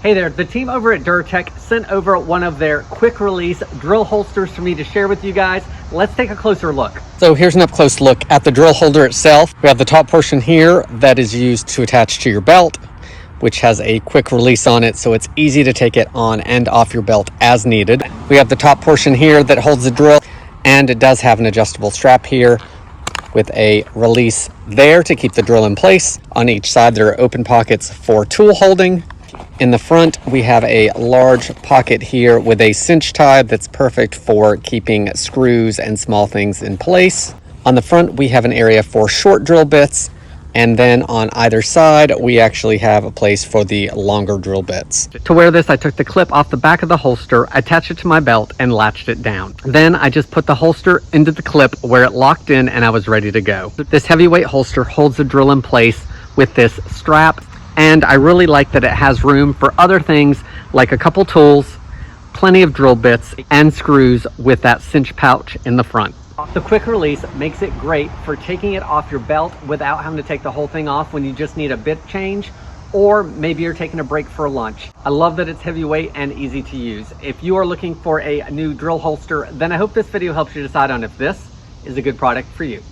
Hey there, the team over at DuraTech sent over one of their quick release drill holsters for me to share with you guys. Let's take a closer look. So here's an up close look at the drill holder itself. We have the top portion here that is used to attach to your belt, which has a quick release on it, so it's easy to take it on and off your belt as needed. We have the top portion here that holds the drill, and it does have an adjustable strap here with a release there to keep the drill in place. On each side there are open pockets for tool holding. In the front we have a large pocket here with a cinch tie that's perfect for keeping screws and small things in place. On the front we have an area for short drill bits, and then on either side we actually have a place for the longer drill bits. To wear this, I took the clip off the back of the holster, attached it to my belt, and latched it down. Then I just put the holster into the clip where it locked in and I was ready to go. This heavyweight holster holds the drill in place with this strap, and I really like that it has room for other things like a couple tools, plenty of drill bits, and screws with that cinch pouch in the front. The quick release makes it great for taking it off your belt without having to take the whole thing off when you just need a bit change, or maybe you're taking a break for lunch. I love that it's heavyweight and easy to use. If you are looking for a new drill holster, then I hope this video helps you decide on if this is a good product for you.